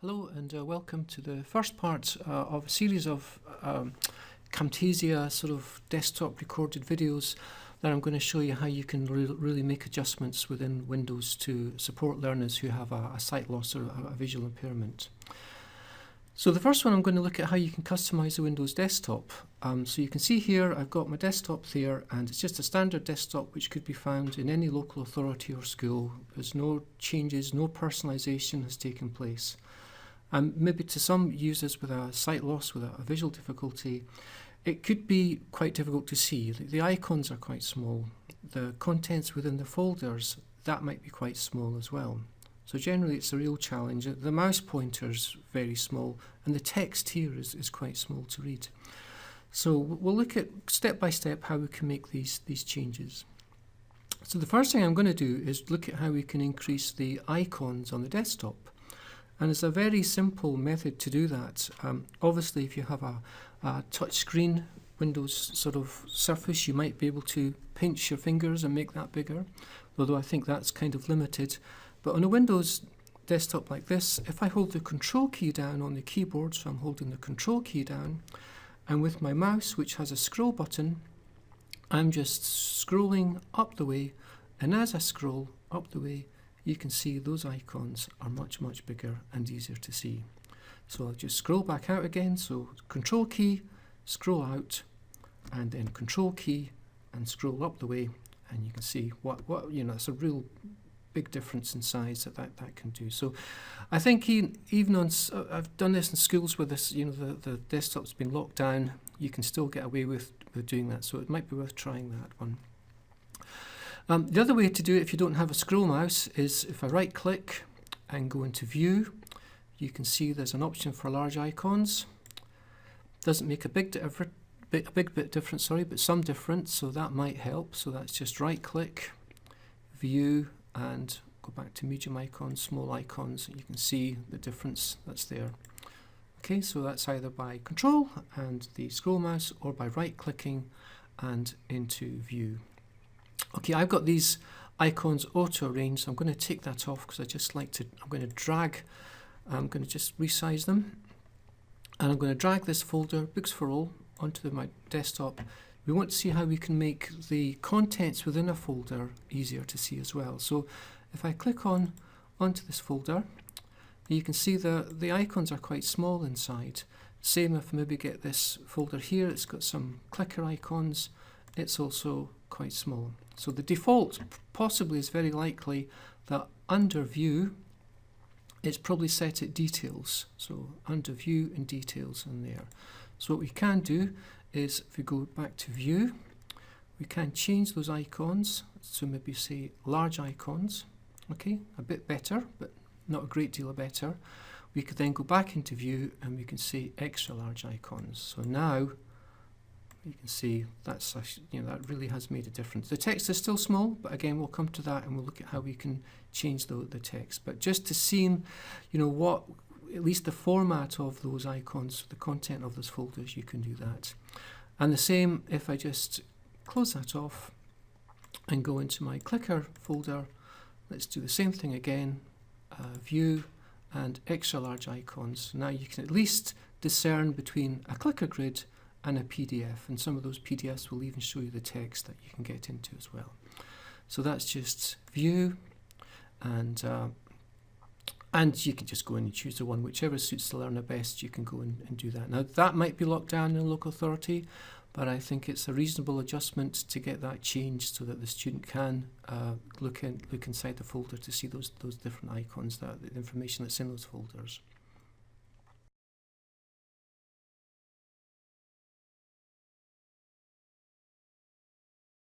Hello and welcome to the first part of a series of Camtasia sort of desktop recorded videos that I'm going to show you how you can really make adjustments within Windows to support learners who have a sight loss or a visual impairment. So the first one, I'm going to look at how you can customize the Windows desktop. So you can see here I've got my desktop there, and it's just a standard desktop which could be found in any local authority or school. There's no changes, no personalization has taken place. And maybe to some users with a sight loss, with a visual difficulty, it could be quite difficult to see. The icons are quite small. The contents within the folders, that might be quite small as well. So generally it's a real challenge. The mouse pointer's very small, and the text here is quite small to read. So we'll look at step by step how we can make these changes. So the first thing I'm going to do is look at how we can increase the icons on the desktop. And it's a very simple method to do that. Obviously, if you have a touch screen Windows sort of surface, you might be able to pinch your fingers and make that bigger, although I think that's kind of limited. But on a Windows desktop like this, if I hold the Control key down on the keyboard, so I'm holding the Control key down, and with my mouse, which has a scroll button, I'm just scrolling up the way, and as I scroll up the way, you can see those icons are much bigger and easier to see. So I'll just scroll back out again. So Control key, scroll out, and then Control key and scroll up the way, and you can see what it's a real big difference in size that can do. So I think even on I've done this in schools where this the desktop's been locked down, you can still get away with doing that. So it might be worth trying that one. The other way to do it if you don't have a scroll mouse is if I right click and go into view, you can see there's an option for large icons. Doesn't make a big bit difference, but some difference, so that might help. So that's just right click, view, and go back to medium icons, small icons, and you can see the difference that's there. Okay, so that's either by Control and the scroll mouse or by right clicking and into view. Okay, I've got these icons auto-arranged, so I'm going to take that off because I just like to, I'm going to just resize them, and I'm going to drag this folder, Books for All, onto my desktop. We want to see how we can make the contents within a folder easier to see as well. So if I click onto this folder, you can see the icons are quite small inside. Same if I maybe get this folder here, it's got some clicker icons, it's also quite small. So the default possibly is very likely that under view it's probably set at details. So under view and details in there. So what we can do is if we go back to view, we can change those icons. So maybe say large icons. Okay, a bit better, but not a great deal better. We could then go back into view and we can say extra large icons. So now you can see that's that really has made a difference. The text is still small, but again we'll come to that and we'll look at how we can change the text. But just to see what at least the format of those icons, the content of those folders, you can do that. And the same if I just close that off and go into my clicker folder. Let's do the same thing again, view and extra large icons. Now you can at least discern between a clicker grid and a PDF, and some of those PDFs will even show you the text that you can get into as well. So that's just view, and you can just go in and choose the one whichever suits the learner best. You can go in and do that. Now that might be locked down in a local authority, but I think it's a reasonable adjustment to get that changed so that the student can look inside the folder to see those different icons, the information that's in those folders.